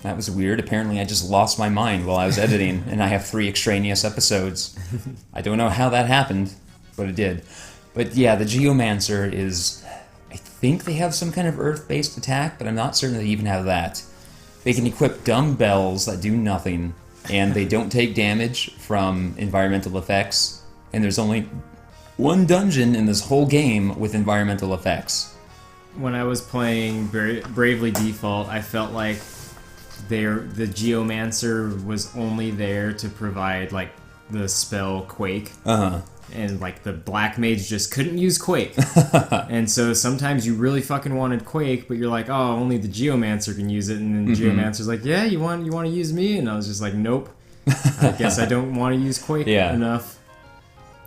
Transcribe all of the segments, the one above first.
That was weird. Apparently, I just lost my mind while I was editing, and I have 3 extraneous episodes. I don't know how that happened, but it did. But yeah, the Geomancer is... I think they have some kind of Earth-based attack, but I'm not certain they even have that. They can equip dumbbells that do nothing, and they don't take damage from environmental effects, and there's only one dungeon in this whole game with environmental effects. When I was playing Bravely Default, I felt like the Geomancer was only there to provide like the spell Quake. And like the Black Mage just couldn't use Quake. And so sometimes you really fucking wanted Quake, but you're like, oh, only the Geomancer can use it. And then Geomancer's like, yeah, you want to use me? And I was just like, nope. I guess I don't want to use Quake enough.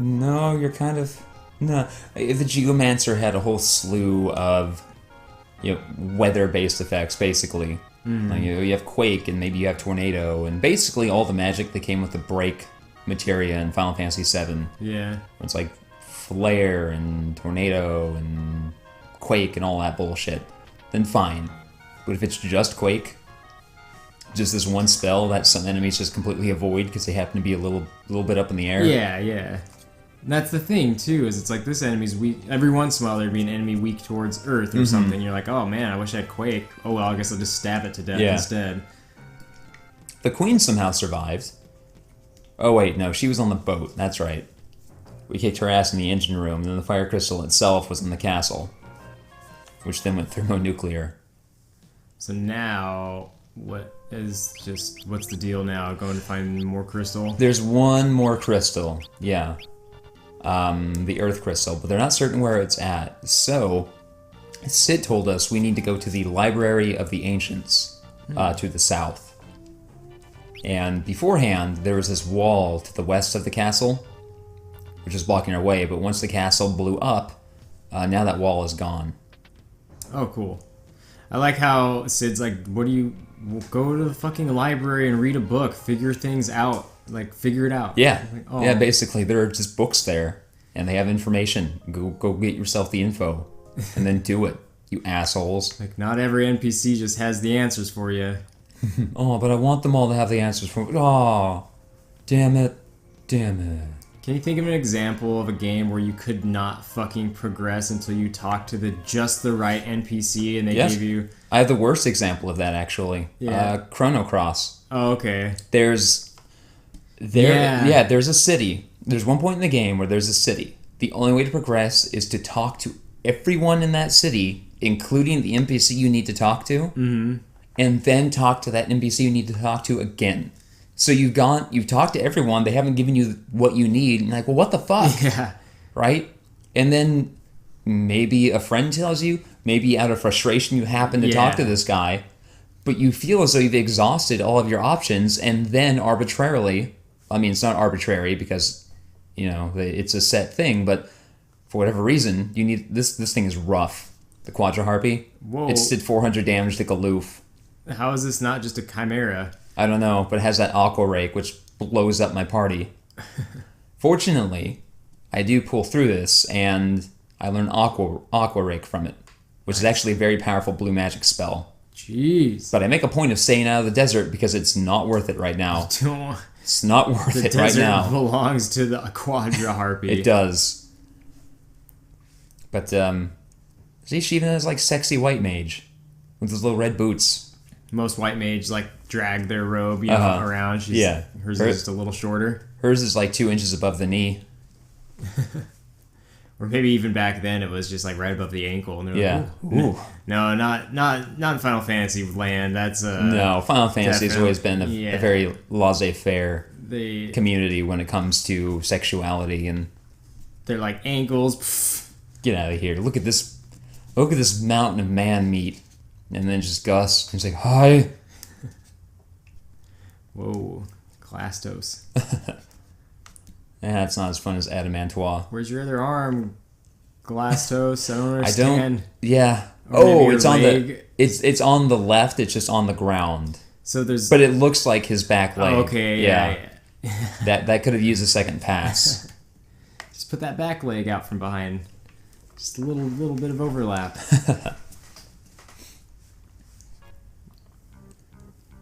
No, you're kind of... No. The Geomancer had a whole slew of weather-based effects, basically. Like, you have Quake, and maybe you have Tornado, and basically all the magic that came with the Break materia in Final Fantasy VII. Yeah. It's like Flare and Tornado and Quake and all that bullshit. Then fine. But if it's just Quake, just this one spell that some enemies just completely avoid because they happen to be a little bit up in the air. Yeah. And that's the thing, too, is it's like this enemy's weak. Every once in a while there'd be an enemy weak towards Earth or something. You're like, oh man, I wish I had Quake. Oh well, I guess I'll just stab it to death instead. The Queen somehow survived. Oh wait, no, she was on the boat. That's right. We kicked her ass in the engine room, and then the fire crystal itself was in the castle, which then went thermonuclear. So now, what's the deal now? Going to find more crystal? There's one more crystal, yeah. The Earth Crystal, but they're not certain where it's at. So, Sid told us we need to go to the Library of the Ancients, to the south. And beforehand, there was this wall to the west of the castle, which is blocking our way, but once the castle blew up, now that wall is gone. Oh, cool. I like how Sid's like, go to the fucking library and read a book, figure things out, like, figure it out. Yeah, like, oh. Yeah, basically, there are just books there, and they have information. Go get yourself the info, and then do it, you assholes. Like, not every NPC just has the answers for you. Oh, but I want them all to have the answers for me. Oh, damn it. Can you think of an example of a game where you could not fucking progress until you talked to just the right NPC and they gave you... I have the worst example of that, actually. Yeah. Chrono Cross. Oh, okay. There's a city. There's one point in the game where there's a city. The only way to progress is to talk to everyone in that city, including the NPC you need to talk to, and then talk to that NPC you need to talk to again. So you've talked to everyone, they haven't given you what you need, and like, well, what the fuck? Yeah. Right? And then maybe a friend tells you, maybe out of frustration you happen to talk to this guy, but you feel as though you've exhausted all of your options, and then arbitrarily, I mean, it's not arbitrary because, it's a set thing, but for whatever reason, you need, this thing is rough. The Quadra Harpy. Whoa. It did 400 damage to Galoof. How is this not just a chimera? I don't know, but it has that Aqua Rake, which blows up my party. Fortunately, I do pull through this, and I learn Aqua Rake from it, which is actually a very powerful blue magic spell. Jeez. But I make a point of staying out of the desert because it's not worth it right now. It's not worth it right now. The desert belongs to the Quadra Harpy. It does. But, see, she even has, like, sexy white mage with those little red boots. Most white mage, like, drag their robe, around. Hers is just a little shorter. Hers is, like, 2 inches above the knee. Or maybe even back then it was just, like, right above the ankle. And yeah. Like, ooh. No, not in Final Fantasy land. That's no, Final Fantasy has always been a very laissez-faire community when it comes to sexuality, and they're like ankles. Pff. Get out of here! Look at this mountain of man meat, and then just Gus. He's like, hi. Whoa, Clastos. Yeah, it's not as fun as Adamantois. Where's your other arm, Glastos? I don't understand. Yeah. It's on it's on the left. It's just on the ground. So there's. But it looks like his back leg. Oh, okay. Yeah. that could have used a second pass. Just put that back leg out from behind. Just a little bit of overlap.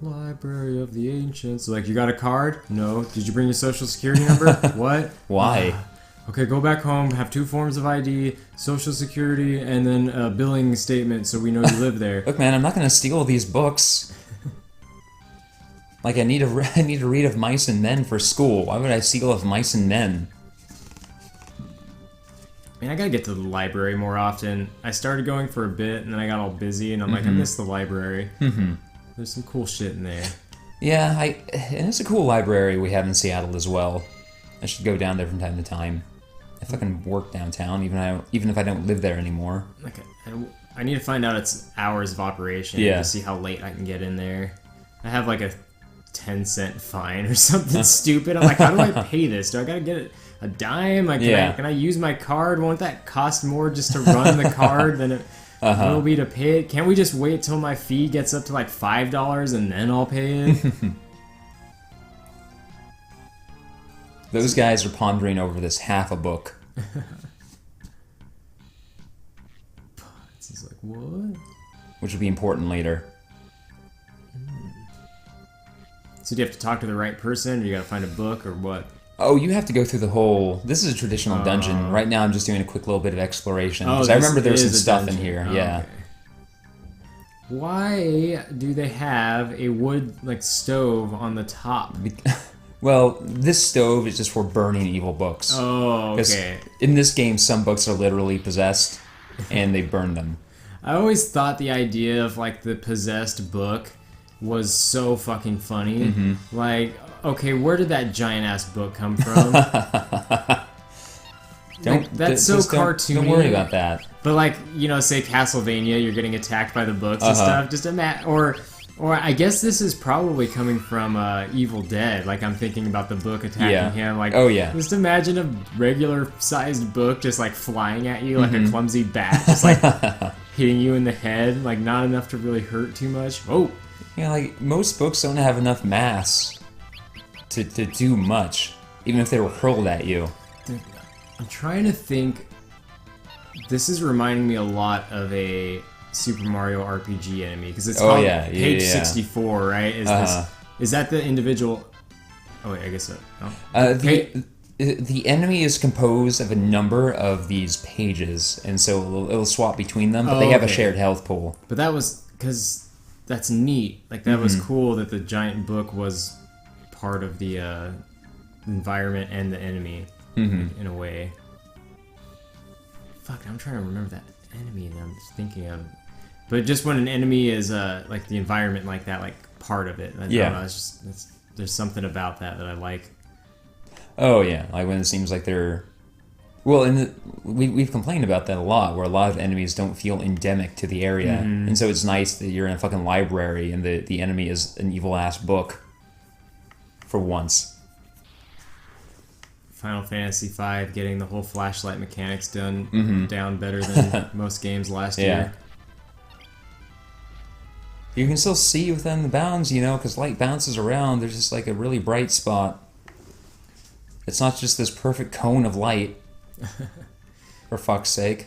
Library of the Ancients. Like, you got a card? No. Did you bring your social security number? What? Why? Okay, go back home, have 2 forms of ID, social security, and then a billing statement so we know you live there. Look, man, I'm not going to steal these books. Like, I need to read of Mice and Men for school. Why would I steal of Mice and Men? Man, I gotta get to the library more often. I started going for a bit, and then I got all busy, and I'm like, I miss the library. There's some cool shit in there. Yeah, and it's a cool library we have in Seattle as well. I should go down there from time to time. I fucking work downtown, even if I don't live there anymore. Okay, I need to find out its hours of operation to see how late I can get in there. I have like a 10-cent fine or something stupid. I'm like, how do I pay this? Do I gotta get a dime? Like, can I use my card? Won't that cost more just to run the card than it will be to pay it? Can't we just wait till my fee gets up to like $5 and then I'll pay it? Those guys are pondering over this half a book. It's like, what? Which will be important later. So do you have to talk to the right person, or you gotta find a book, or what? Oh, you have to go through the whole... This is a traditional dungeon. Right now I'm just doing a quick little bit of exploration. Because I remember there's some stuff in here. Yeah. Okay. Why do they have a wood, like, stove on the top? Well, this stove is just for burning evil books. Oh, okay. In this game, some books are literally possessed, and they burn them. I always thought the idea of, like, the possessed book was so fucking funny. Like, okay, where did that giant-ass book come from? That's so cartoony. Don't worry about that. But, like, you know, say Castlevania, you're getting attacked by the books and stuff. Just imagine... Or I guess this is probably coming from Evil Dead. Like, I'm thinking about the book attacking him. Like, just imagine a regular-sized book just, like, flying at you like a clumsy bat. Just, like, hitting you in the head. Like, not enough to really hurt too much. Oh! Yeah, like, most books don't have enough mass to do much, even if they were hurled at you. I'm trying to think... This is reminding me a lot of a Super Mario RPG enemy, because it's called page 64, right? Is that the individual... Oh, wait, I guess so. Oh. The enemy is composed of a number of these pages, and so it'll swap between them, but they have a shared health pool. But that was... Because that's neat. Like, that was cool that the giant book was part of the environment and the enemy, in a way. Fuck, I'm trying to remember that enemy that I'm thinking of. But just when an enemy is, like, the environment like that, like, part of it. I don't know, it's just, there's something about that I like. Oh, yeah. Like, when it seems like they're... Well, we've complained about that a lot, where a lot of enemies don't feel endemic to the area. And so it's nice that you're in a fucking library and the enemy is an evil-ass book. For once. Final Fantasy V getting the whole flashlight mechanics down better than most games last year. You can still see within the bounds, you know, because light bounces around. There's just like a really bright spot. It's not just this perfect cone of light. For fuck's sake.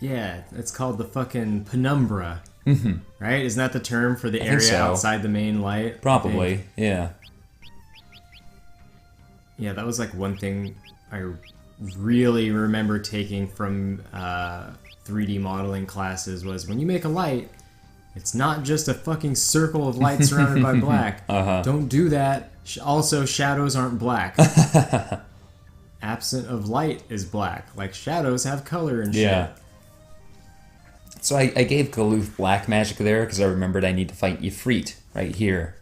Yeah, it's called the fucking penumbra. Right? Isn't that the term for the area outside the main light? Probably, yeah. Yeah, that was like one thing I really remember taking from 3D modeling classes was when you make a light, it's not just a fucking circle of light surrounded by black. Don't do that. Also, shadows aren't black. Absent of light is black. Like, shadows have color and shit. Yeah. So I gave Galoof black magic there because I remembered I need to fight Ifrit right here.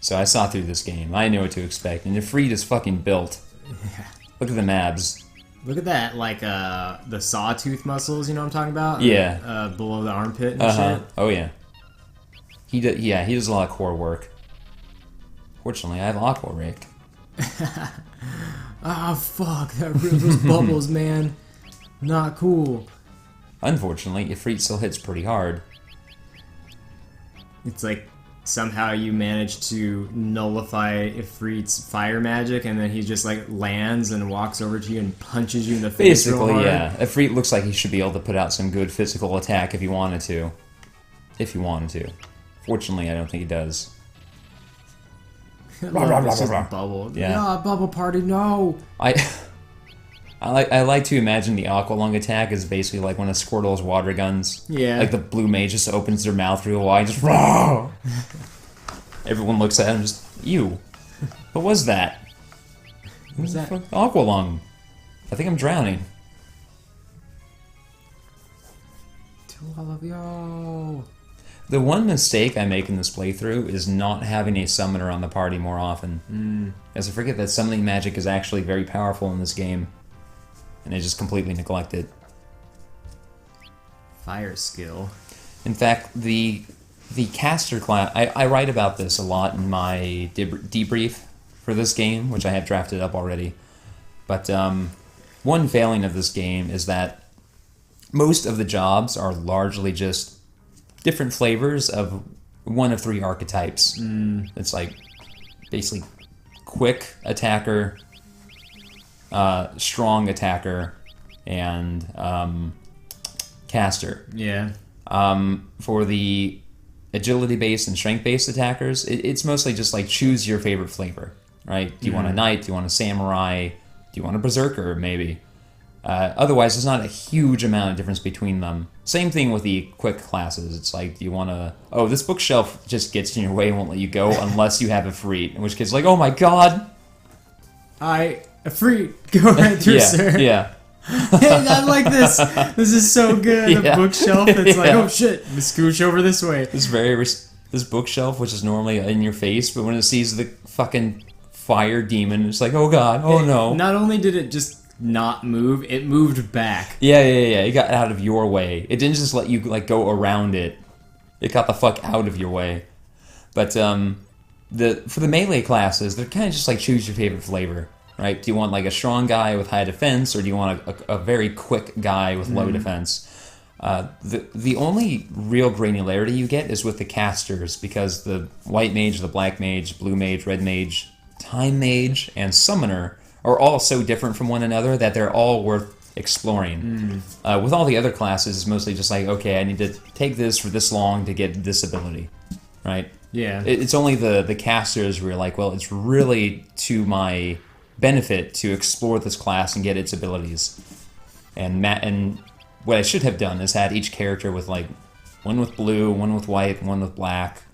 So I saw through this game. I know what to expect. And Ifrit is fucking built. Yeah. Look at the abs. Look at that, like, the sawtooth muscles, you know what I'm talking about? Yeah. Below the armpit and shit. Oh, yeah. He does a lot of core work. Fortunately, I have Aqua Rake. Ah, fuck, that those bubbles, man. Not cool. Unfortunately, Ifrit still hits pretty hard. It's like somehow you manage to nullify Ifrit's fire magic, and then he just like lands and walks over to you and punches you in the face. Basically, yeah. Ifrit looks like he should be able to put out some good physical attack if he wanted to. Fortunately, I don't think he does. It's just a bubble. Yeah. No, bubble party, no! I like to imagine the Aqua Lung attack is basically like one of Squirtle's water guns. Yeah. Like the blue mage just opens their mouth real wide, just raw. Everyone looks at him, just ew. What was that? What's that? Aqua Lung. I think I'm drowning. To all of y'all. The one mistake I make in this playthrough is not having a summoner on the party more often. As I forget that summoning magic is actually very powerful in this game. And I just completely neglect it. Fire skill. In fact, the caster class... I write about this a lot in my debrief for this game, which I have drafted up already. But one failing of this game is that most of the jobs are largely just different flavors of one of three archetypes. It's like basically quick attacker, strong attacker, and caster. Yeah. For the agility-based and strength-based attackers, it's mostly just like choose your favorite flavor, right? Do you want a knight? Do you want a samurai? Do you want a berserker, maybe? Otherwise, there's not a huge amount of difference between them. Same thing with the quick classes. It's like, do you want to... Oh, this bookshelf just gets in your way and won't let you go unless you have a freet. In which case, like, oh my god! A freet! Go right through, sir. Yeah. Hey, I like this! This is so good! Yeah. A bookshelf, it's like, Yeah. oh shit, scooch over this way. This bookshelf, which is normally in your face, but when it sees the fucking fire demon, it's like, oh god, oh no. Not only did it just not move, it moved back. Yeah. It got out of your way. It didn't just let you like go around it. It got the fuck out of your way. But for the melee classes, they're kind of just like choose your favorite flavor, right? Do you want like a strong guy with high defense, or do you want a very quick guy with low defense? The only real granularity you get is with the casters, because the white mage, the black mage, blue mage, red mage, time mage, and summoner are all so different from one another that they're all worth exploring. With all the other classes, it's mostly just like, okay, I need to take this for this long to get this ability, right? Yeah. It's only the casters where you're like, well, it's really to my benefit to explore this class and get its abilities. And what I should have done is had each character with like one with blue, one with white, one with black,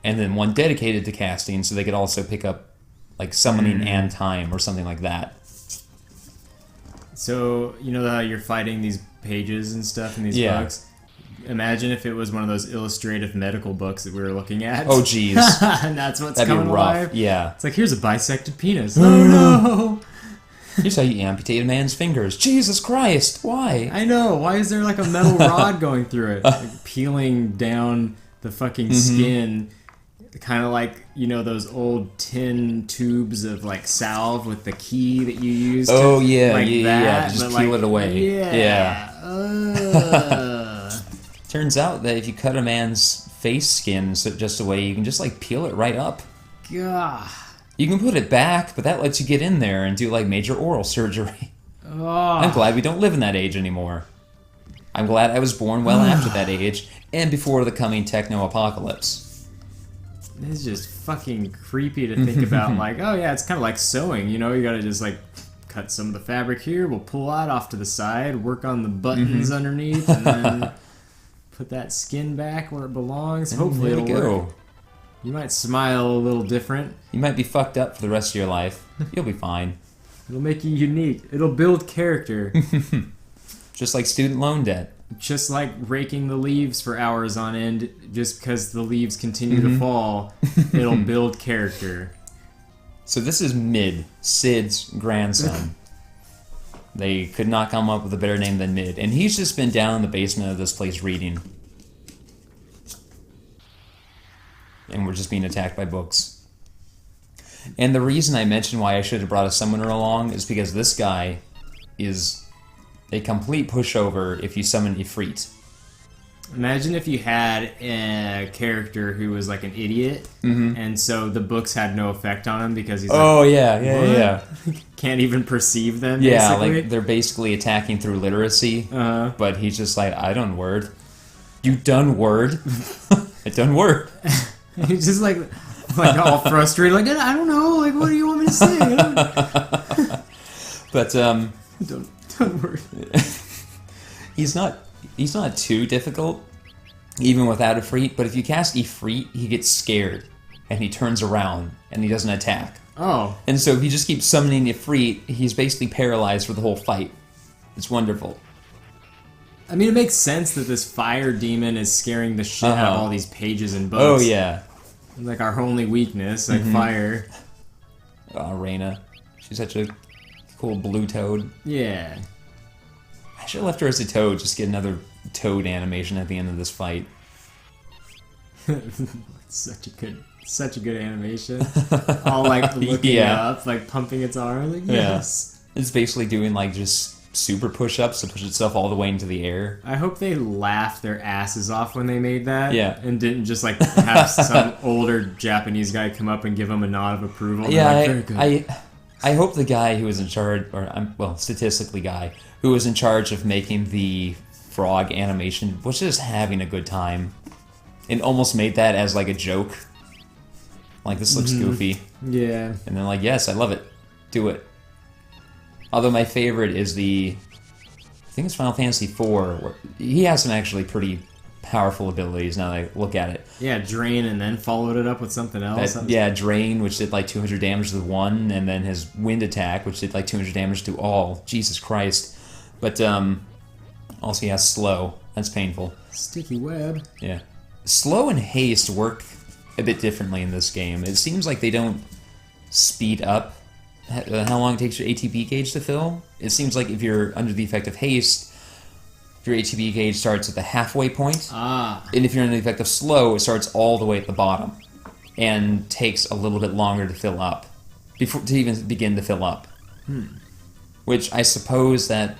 and then one dedicated to casting, so they could also pick up like summoning and time or something like that. So, you know how you're fighting these pages and stuff in these books? Imagine if it was one of those illustrative medical books that we were looking at. Oh, jeez. And that's what's That'd coming be rough. alive. Yeah. It's like, here's a bisected penis. Oh, no! Here's how you amputate a man's fingers. Jesus Christ, why? I know. Why is there like a metal rod going through it? Like peeling down the fucking skin. Kind of like, you know, those old tin tubes of like salve with the key that you use. Oh, to, yeah, like yeah. that, Just but peel like, it away. Yeah. Turns out that if you cut a man's face skin just away, you can just like peel it right up. God. You can put it back, but that lets you get in there and do like major oral surgery. Oh. I'm glad we don't live in that age anymore. I'm glad I was born well after that age and before the coming techno-apocalypse. It's just fucking creepy to think about. Like, oh yeah, it's kind of like sewing. You know, you gotta just like cut some of the fabric here. We'll pull that off to the side, work on the buttons underneath, and then put that skin back where it belongs. Hopefully it'll work. You might smile a little different. You might be fucked up for the rest of your life. You'll be fine. It'll make you unique. It'll build character. Just like student loan debt. Just like raking the leaves for hours on end, just because the leaves continue to fall, it'll build character. So this is Mid, Sid's grandson. They could not come up with a better name than Mid, and he's just been down in the basement of this place reading. And we're just being attacked by books. And the reason I mentioned why I should have brought a summoner along is because this guy is a complete pushover if you summon Ifrit. Imagine if you had a character who was like an idiot, and so the books had no effect on him because he's like, yeah. Can't even perceive them, Yeah, basically. like they're basically attacking through literacy, but he's just like, I done word. You done word? It doesn't work. He's just like all frustrated, like, I don't know, like, what do you want me to say? But Don't worry. he's not too difficult, even without Ifrit. But if you cast Ifrit, he gets scared and he turns around and he doesn't attack. Oh. And so if you just keep summoning Ifrit, he's basically paralyzed for the whole fight. It's wonderful. I mean, it makes sense that this fire demon is scaring the shit out of all these pages and books. Oh yeah. Like our only weakness, like fire. Reyna. She's such a cool blue toad. Yeah. I should have left her as a toad, just get another toad animation at the end of this fight. Such a good animation. All like looking up, like pumping its arm, like yes. Yeah. It's basically doing like just super push-ups to push itself all the way into the air. I hope they laughed their asses off when they made that. Yeah. And didn't just like have some older Japanese guy come up and give them a nod of approval. Yeah, like, very good. I hope the guy who was in charge, statistically guy, who was in charge of making the frog animation was just having a good time. And almost made that as like a joke. Like, this looks goofy. Yeah. And then like, yes, I love it. Do it. Although my favorite is I think it's Final Fantasy IV, where he has some actually pretty powerful abilities now that I look at it. Yeah, Drain and then followed it up with something else. Drain, which did like 200 damage to the one, and then his wind attack, which did like 200 damage to all. Jesus Christ. But also he has slow. That's painful. Sticky web. Yeah. Slow and haste work a bit differently in this game. It seems like they don't speed up how long it takes your ATB gauge to fill. It seems like if you're under the effect of haste, your ATB gauge starts at the halfway point. And if you're under the effect of slow, it starts all the way at the bottom and takes a little bit longer to fill up, to even begin to fill up. Which I suppose that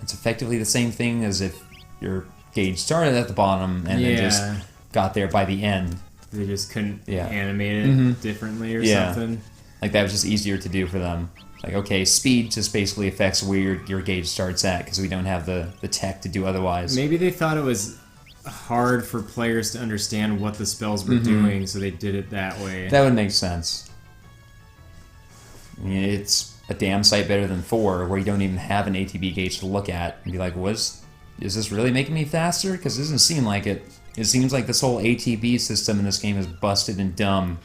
it's effectively the same thing as if your gauge started at the bottom and then just got there by the end. They just couldn't animate it differently or something. Like, that was just easier to do for them. Like, okay, speed just basically affects where your gauge starts at, because we don't have the tech to do otherwise. Maybe they thought it was hard for players to understand what the spells were doing, so they did it that way. That would make sense. I mean, it's a damn sight better than 4, where you don't even have an ATB gauge to look at and be like, is this really making me faster? Because it doesn't seem like it. It seems like this whole ATB system in this game is busted and dumb.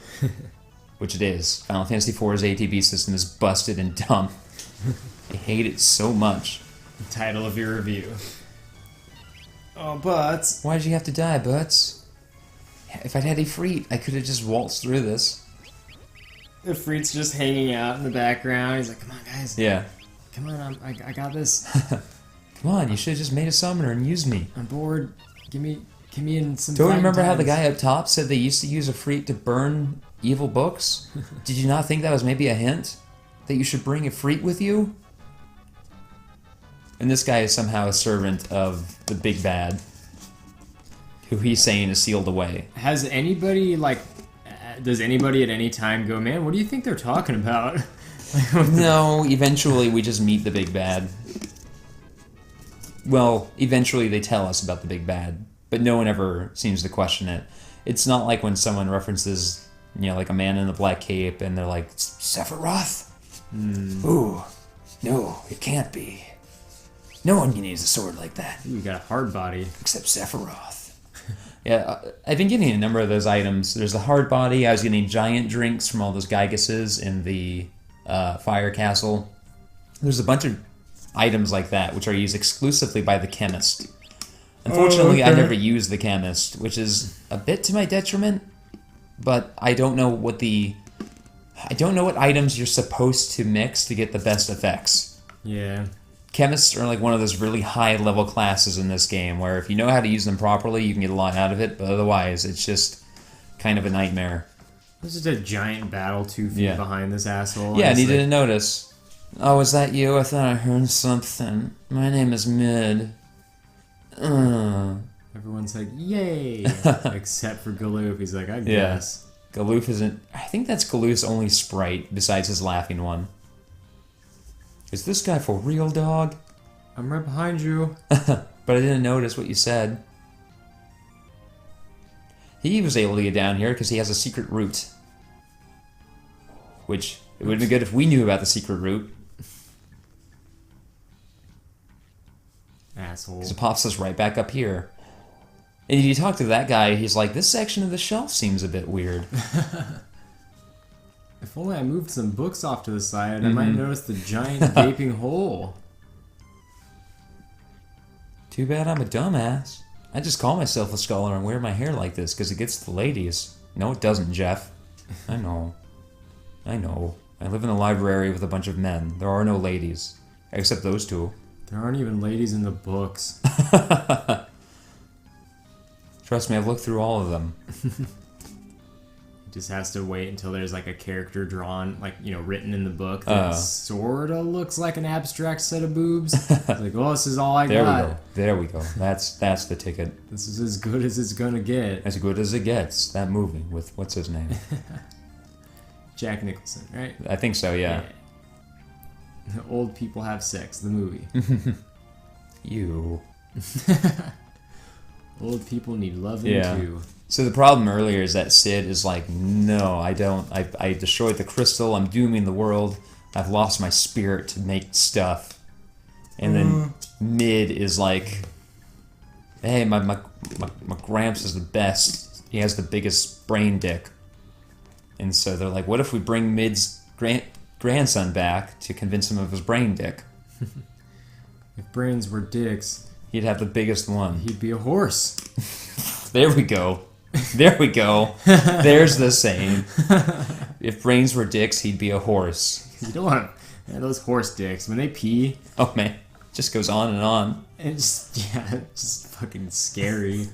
Which it is. Final Fantasy IV's ATB system is busted and dumb. I hate it so much. The title of your review. Oh, Butts. Why did you have to die, Butts? If I'd had Ifrit, I could have just waltzed through this. Ifrit's just hanging out in the background. He's like, come on, guys. Yeah. Come on, I got this. Come on, you should have just made a summoner and used me. I'm bored. Give me in some. Don't you remember how the guy up top said they used to use Ifrit to burn evil books? Did you not think that was maybe a hint? That you should bring Ifrit with you? And this guy is somehow a servant of the big bad, who he's saying is sealed away. Has anybody, does anybody at any time go, man, what do you think they're talking about? No, eventually we just meet the big bad. Well, eventually they tell us about the big bad, but no one ever seems to question it. It's not like when someone references, like a man in a black cape, and they're like, Sephiroth? Ooh, no, it can't be. No one needs a sword like that. You got a hard body. Except Sephiroth. Yeah, I've been getting a number of those items. There's the hard body. I was getting giant drinks from all those Gygases in the Fire Castle. There's a bunch of items like that, which are used exclusively by the chemist. Unfortunately, I never use the chemist, which is a bit to my detriment. But I don't know what items you're supposed to mix to get the best effects. Yeah. Chemists are like one of those really high-level classes in this game, where if you know how to use them properly, you can get a lot out of it, but otherwise, it's just kind of a nightmare. There's just a giant battle 2 feet behind this asshole. Yeah, and he didn't notice. Oh, is that you? I thought I heard something. My name is Mid. Everyone's like, yay! Except for Galoof. He's like, I guess. Galoof isn't... I think that's Galoof's only sprite, besides his laughing one. Is this guy for real, dog? I'm right behind you. But I didn't notice what you said. He was able to get down here because he has a secret route. Which, it would have been good if we knew about the secret route. Asshole. Because it pops us right back up here. And if you talk to that guy, he's like, this section of the shelf seems a bit weird. If only I moved some books off to the side, I might notice the giant gaping hole. Too bad I'm a dumbass. I just call myself a scholar and wear my hair like this because it gets the ladies. No, it doesn't, Jeff. I know. I know. I live in a library with a bunch of men. There are no ladies. Except those two. There aren't even ladies in the books. Trust me, I've looked through all of them. Just has to wait until there's like a character drawn, like, you know, written in the book that sort of looks like an abstract set of boobs. It's like, oh, this is all I got. There we go. That's the ticket. This is as good as it's gonna get. As good as it gets. That movie with, what's his name? Jack Nicholson, right? I think so, yeah. Old People Have Sex, the movie. You. Old people need loving too. So the problem earlier is that Sid is like, no, I don't. I destroyed the crystal. I'm dooming the world. I've lost my spirit to make stuff. And then Mid is like, hey, my Gramps is the best. He has the biggest brain dick. And so they're like, what if we bring Mid's grandson back to convince him of his brain dick? If brains were dicks, he'd have the biggest one. He'd be a horse. There we go. There we go. There's the saying. If brains were dicks, he'd be a horse. You don't want those horse dicks. When they pee... Oh, man. Just goes on and on. It's just fucking scary.